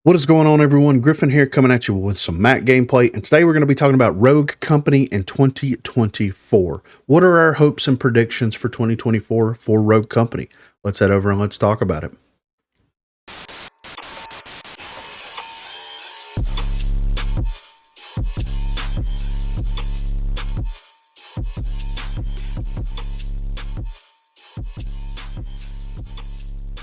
What is going on, everyone? Griffin here, coming at you with some Mac gameplay, and today we're going to be talking about Rogue Company in 2024. What are our hopes and predictions for 2024 for Rogue Company? Let's head over and let's talk about it.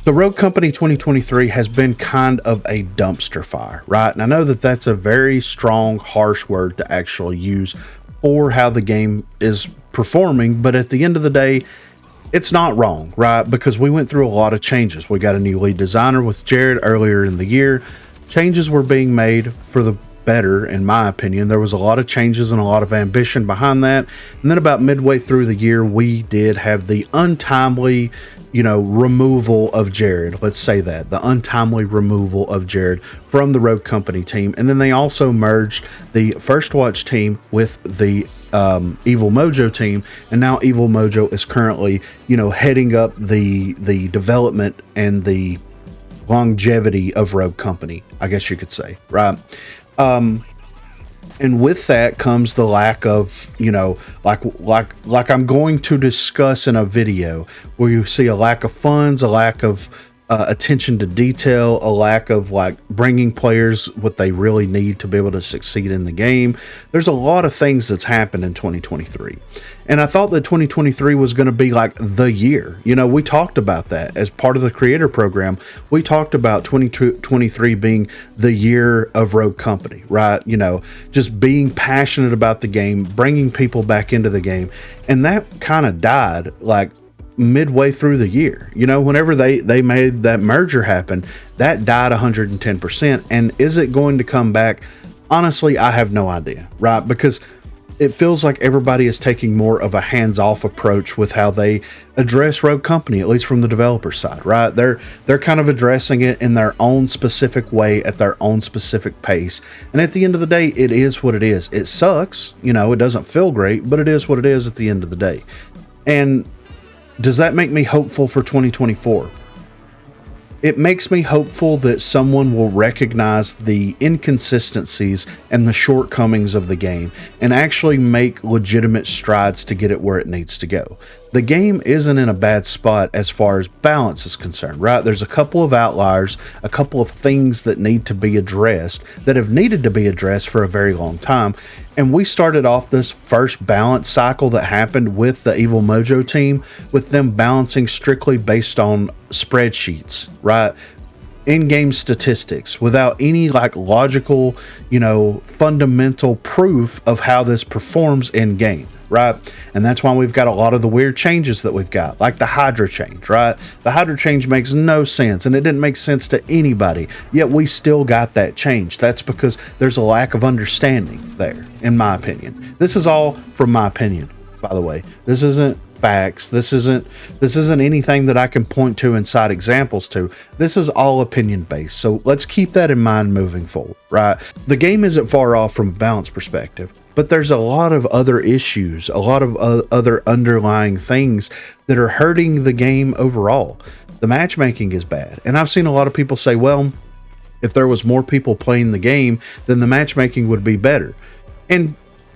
The Rogue Company 2023 has been kind of a dumpster fire, right? And I know that that's a very strong, harsh word to actually use for how the game is performing, but at the end of the day, it's not wrong, right? Because we went through a lot of changes. We got a new lead designer with Jared earlier in the year. Changes were being made for the better, in my opinion. There was a lot of changes and a lot of ambition behind that. And then about midway through the year, we did have the untimely, removal of Jared. Let's say that. The untimely removal of Jared from the Rogue Company team. And then they also merged the First Watch team with the Evil Mojo team, and now Evil Mojo is currently heading up the development and the longevity of Rogue Company, I guess you could say, right? And with that comes the lack of, like I'm going to discuss in a video, where you see a lack of funds, a lack of attention to detail, a lack of bringing players what they really need to be able to succeed in the game. There's a lot of things that's happened in 2023. And I thought that 2023 was going to be like the year. We talked about that as part of the creator program. We talked about 2023 being the year of Rogue Company, right? Just being passionate about the game, bringing people back into the game. And that kind of died midway through the year. Whenever they made that merger happen, that died 110%. And is it going to come back? Honestly, I have no idea, right? Because it feels like everybody is taking more of a hands-off approach with how they address Rogue Company, at least from the developer side, right? They're kind of addressing it in their own specific way at their own specific pace. And at the end of the day, it is what it is. It sucks, it doesn't feel great, but it is what it is at the end of the day. And does that make me hopeful for 2024? It makes me hopeful that someone will recognize the inconsistencies and the shortcomings of the game and actually make legitimate strides to get it where it needs to go. The game isn't in a bad spot as far as balance is concerned, right? There's a couple of outliers, a couple of things that need to be addressed, that have needed to be addressed for a very long time. And we started off this first balance cycle that happened with the Evil Mojo team, with them balancing strictly based on spreadsheets, right? In-game statistics, without any logical, fundamental proof of how this performs in-game, right? And that's why we've got a lot of the weird changes that we've got, like the Hydra change, right? The Hydra change makes no sense, and it didn't make sense to anybody, yet we still got that change. That's because there's a lack of understanding there, in my opinion. This is all from my opinion, by the way. This isn't facts. This isn't anything that I can point to and cite examples to. This is all opinion based. So let's keep that in mind moving forward, right? The game isn't far off from a balance perspective, but there's a lot of other issues, a lot of other underlying things that are hurting the game overall. The matchmaking is bad. And I've seen a lot of people say, well, if there was more people playing the game, then the matchmaking would be better. And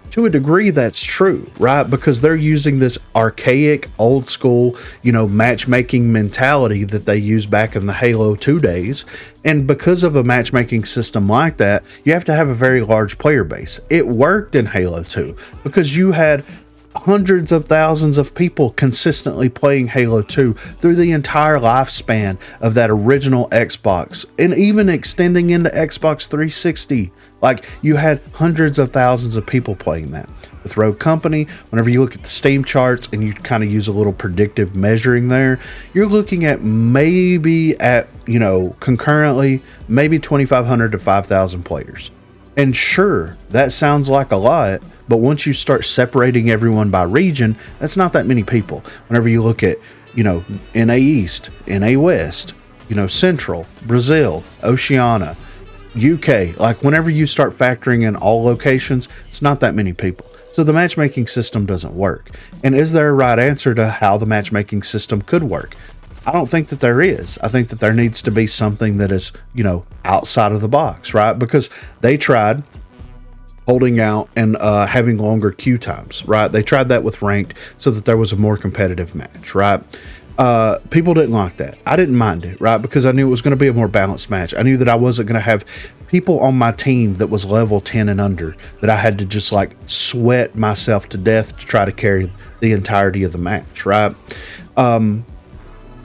to a degree, that's true, right? Because they're using this archaic, old school, matchmaking mentality that they used back in the Halo 2 days. And because of a matchmaking system like that, you have to have a very large player base. It worked in Halo 2 because you had hundreds of thousands of people consistently playing Halo 2 through the entire lifespan of that original Xbox, and even extending into Xbox 360. You had hundreds of thousands of people playing that. With Rogue Company, whenever you look at the Steam charts and you kind of use a little predictive measuring there, you're looking at concurrently, maybe 2,500 to 5,000 players. And sure, that sounds like a lot, but once you start separating everyone by region, that's not that many people. Whenever you look at, NA East, NA West, Central, Brazil, Oceania, UK, whenever you start factoring in all locations, it's not that many people. So the matchmaking system doesn't work. And is there a right answer to how the matchmaking system could work? I don't think that there is. I think that there needs to be something that is, outside of the box, right? Because they tried holding out and having longer queue times, right? They tried that with ranked so that there was a more competitive match, right? People didn't like that. I didn't mind it, right? Because I knew it was going to be a more balanced match. I knew that I wasn't going to have people on my team that was level 10 and under, that I had to just like sweat myself to death to try to carry the entirety of the match, right?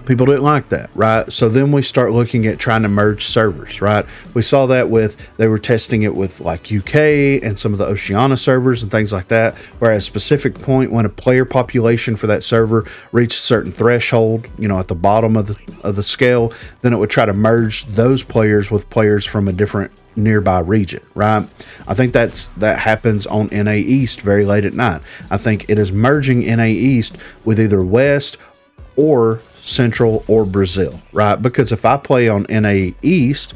People didn't like that, right? So then we start looking at trying to merge servers, right? We saw that they were testing it with like UK and some of the Oceania servers and things like that, where at a specific point when a player population for that server reached a certain threshold, at the bottom of the scale, then it would try to merge those players with players from a different nearby region, right? I think that happens on NA East very late at night. I think it is merging NA East with either West or Central or Brazil, right? Because if I play on NA East,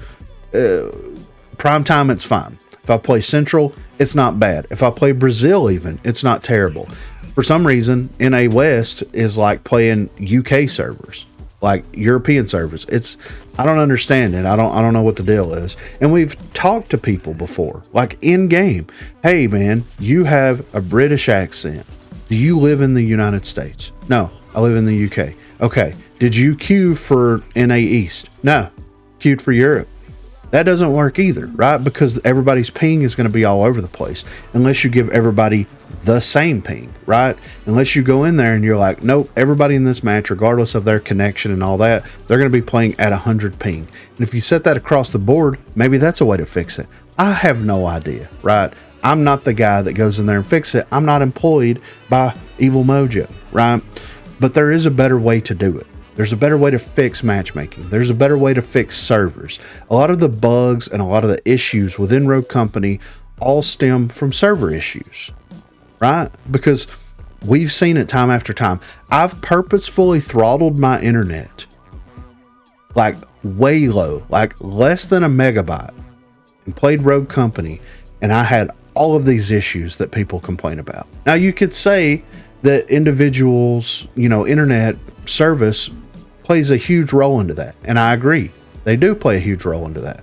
prime time, it's fine. If I play Central, it's not bad. If I play Brazil even, it's not terrible. For some reason, NA West is like playing UK servers, like European servers. I don't understand it. I don't know what the deal is. And we've talked to people before, like in game. Hey man, you have a British accent. Do you live in the United States? No, I live in the UK. Okay, did you queue for NA East? No, queued for Europe. That doesn't work either, right? Because everybody's ping is going to be all over the place unless you give everybody the same ping, right? Unless you go in there and you're like, nope, everybody in this match, regardless of their connection and all that, they're going to be playing at 100 ping. And if you set that across the board, maybe that's a way to fix it. I have no idea, right? I'm not the guy that goes in there and fix it. I'm not employed by Evil Mojo, right? But there is a better way to do it. There's a better way to fix matchmaking. There's a better way to fix servers. A lot of the bugs and a lot of the issues within Rogue Company all stem from server issues, right? Because we've seen it time after time. I've purposefully throttled my internet like way low, like less than a megabyte, and played Rogue Company, and I had all of these issues that people complain about. Now you could say that individuals, internet service plays a huge role into that. And I agree. They do play a huge role into that.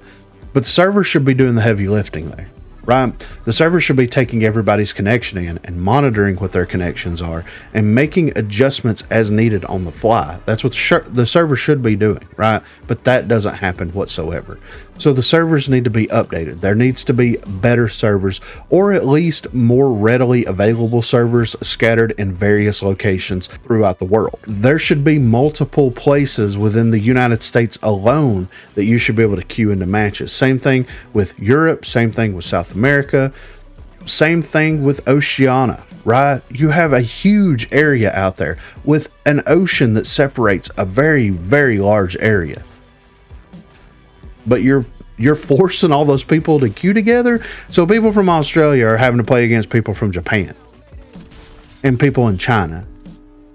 But the server should be doing the heavy lifting there, right? The server should be taking everybody's connection in and monitoring what their connections are and making adjustments as needed on the fly. That's what the server should be doing, right? But that doesn't happen whatsoever. So the servers need to be updated. There needs to be better servers, or at least more readily available servers scattered in various locations throughout the world. There should be multiple places within the United States alone that you should be able to queue into matches. Same thing with Europe, same thing with South America, same thing with Oceania, right? You have a huge area out there with an ocean that separates a very, very large area. But you're forcing all those people to queue together. So people from Australia are having to play against people from Japan and people in China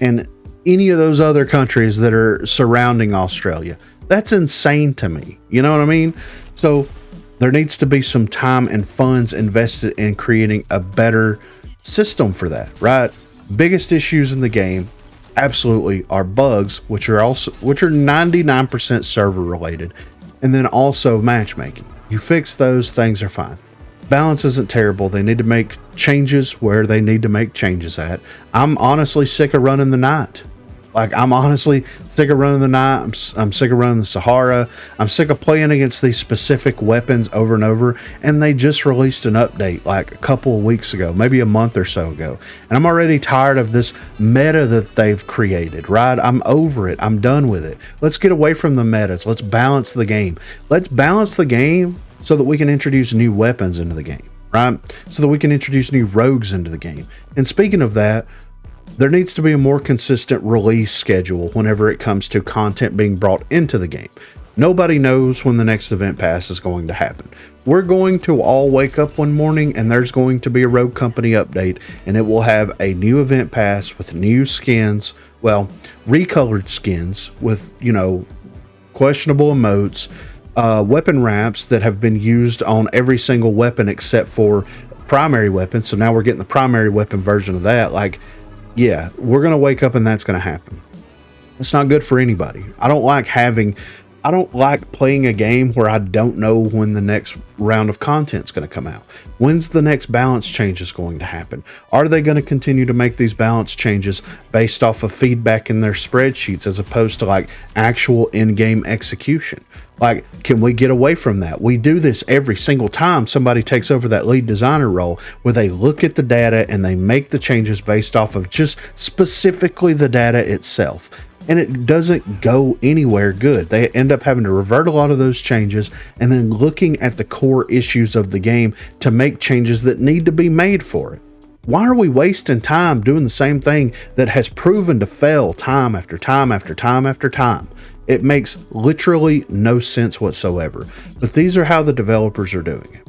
and any of those other countries that are surrounding Australia. That's insane to me. You know what I mean? So there needs to be some time and funds invested in creating a better system for that, right? Biggest issues in the game absolutely are bugs, which are 99% server related. And then also matchmaking. You fix those, things are fine. Balance isn't terrible. They need to make changes where they need to make changes at. I'm honestly sick of running the night. I'm honestly sick of running the night. I'm sick of running the Sahara. I'm sick of playing against these specific weapons over and over. And they just released an update like a couple of weeks ago, maybe a month or so ago. And I'm already tired of this meta that they've created, right? I'm over it. I'm done with it. Let's get away from the metas. Let's balance the game. Let's balance the game so that we can introduce new weapons into the game, right? So that we can introduce new rogues into the game. And speaking of that, there needs to be a more consistent release schedule whenever it comes to content being brought into the game. Nobody knows when the next event pass is going to happen. We're going to all wake up one morning and there's going to be a Rogue Company update, and it will have a new event pass with new skins, well, recolored skins with, questionable emotes, weapon wraps that have been used on every single weapon except for primary weapon. So now we're getting the primary weapon version of that. Yeah, we're going to wake up and that's going to happen. It's not good for anybody. I don't like playing a game where I don't know when the next round of content is going to come out. When's the next balance change is going to happen? Are they going to continue to make these balance changes based off of feedback in their spreadsheets as opposed to like actual in-game execution? Like, can we get away from that? We do this every single time somebody takes over that lead designer role, where they look at the data and they make the changes based off of just specifically the data itself. And it doesn't go anywhere good. They end up having to revert a lot of those changes and then looking at the core issues of the game to make changes that need to be made for it. Why are we wasting time doing the same thing that has proven to fail time after time after time after time? It makes literally no sense whatsoever. But these are how the developers are doing it.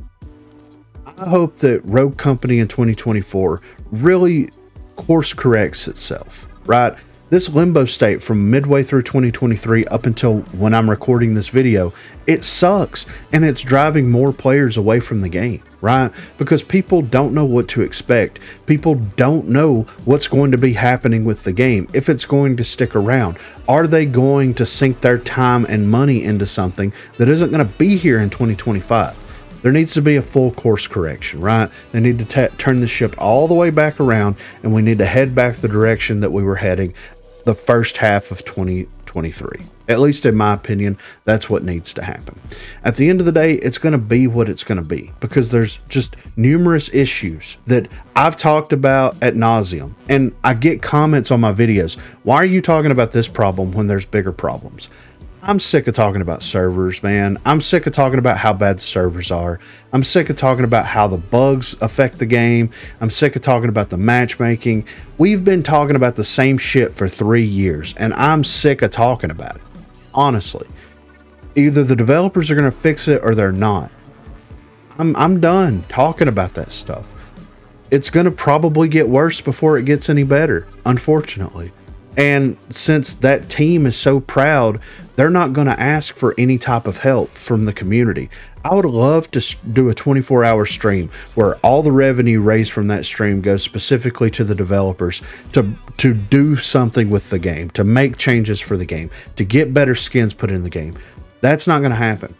I hope that Rogue Company in 2024 really course corrects itself, right? This limbo state from midway through 2023 up until when I'm recording this video, it sucks, and it's driving more players away from the game, right? Because people don't know what to expect. People don't know what's going to be happening with the game, if it's going to stick around. Are they going to sink their time and money into something that isn't going to be here in 2025? There needs to be a full course correction, right? They need to turn the ship all the way back around, and we need to head back the direction that we were heading the first half of 2023. At least in my opinion, that's what needs to happen. At the end of the day, it's going to be what it's going to be, because there's just numerous issues that I've talked about ad nauseum, and I get comments on my videos. Why are you talking about this problem when there's bigger problems? I'm sick of talking about servers, man. I'm sick of talking about how bad the servers are. I'm sick of talking about how the bugs affect the game. I'm sick of talking about the matchmaking. We've been talking about the same shit for 3 years, and I'm sick of talking about it. Honestly, either the developers are going to fix it or they're not. I'm done talking about that stuff. It's going to probably get worse before it gets any better, unfortunately. And since that team is so proud, they're not going to ask for any type of help from the community. I would love to do a 24-hour stream where all the revenue raised from that stream goes specifically to the developers to do something with the game, to make changes for the game, to get better skins put in the game. That's not going to happen.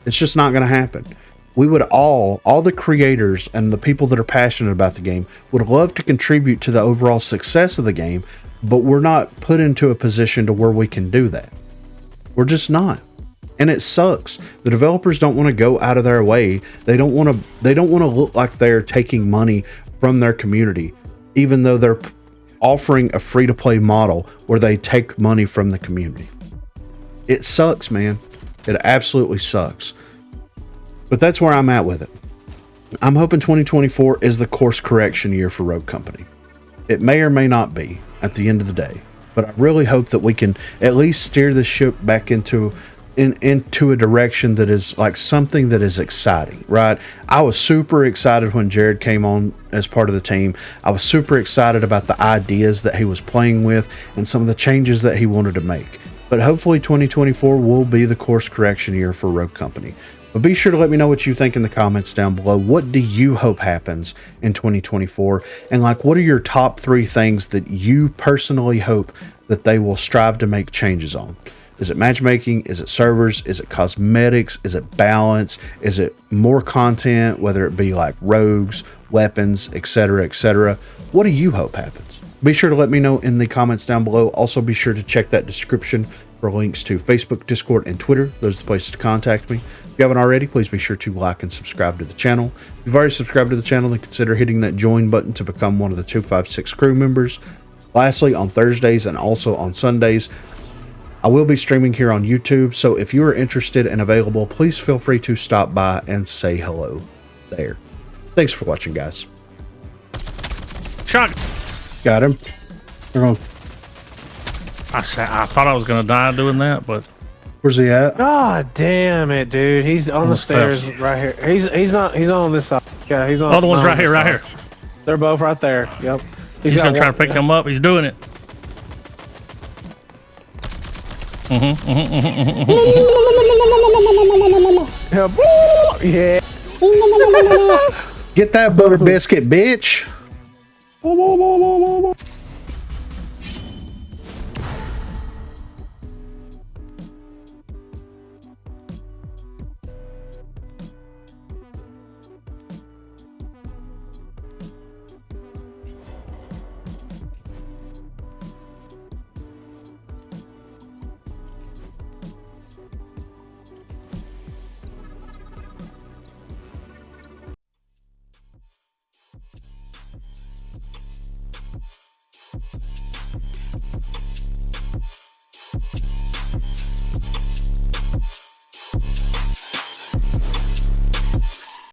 It's just not going to happen. We would all the creators and the people that are passionate about the game would love to contribute to the overall success of the game, but we're not put into a position to where we can do that. We're just not. And it sucks. The developers don't want to go out of their way. They don't want to look like they're taking money from their community, even though they're offering a free-to-play model where they take money from the community. It sucks, man. It absolutely sucks. But that's where I'm at with it. I'm hoping 2024 is the course correction year for Rogue Company. It may or may not be at the end of the day, but I really hope that we can at least steer the ship back into a direction that is like something that is exciting, right? I was super excited when Jared came on as part of the team. I was super excited about the ideas that he was playing with and some of the changes that he wanted to make. But hopefully 2024 will be the course correction year for Rogue Company. But be sure to let me know what you think in the comments down below. What do you hope happens in 2024? And like, what are your top 3 things that you personally hope that they will strive to make changes on? Is it matchmaking? Is it servers? Is it cosmetics? Is it balance? Is it more content, whether it be like rogues, weapons, etc., etc.? What do you hope happens? Be sure to let me know in the comments down below. Also, be sure to check that description for links to Facebook, Discord, and Twitter. Those are the places to contact me. If you haven't already, please be sure to like and subscribe to the channel. If you've already subscribed to the channel, then consider hitting that join button to become one of the 256 crew members. Lastly, on Thursdays and also on Sundays, I will be streaming here on YouTube, so if you are interested and available, please feel free to stop by and say hello there. Thanks for watching, guys. Shot. Got him. I thought I was gonna die doing that, but where's he at? God damn it, dude! He's on the stairs right here. He's on this side. Yeah, he's on. Other one's right here, right here. They're both right there. Yep. He's gonna try to pick him up. He's doing it. Yeah. Get that butter biscuit, bitch.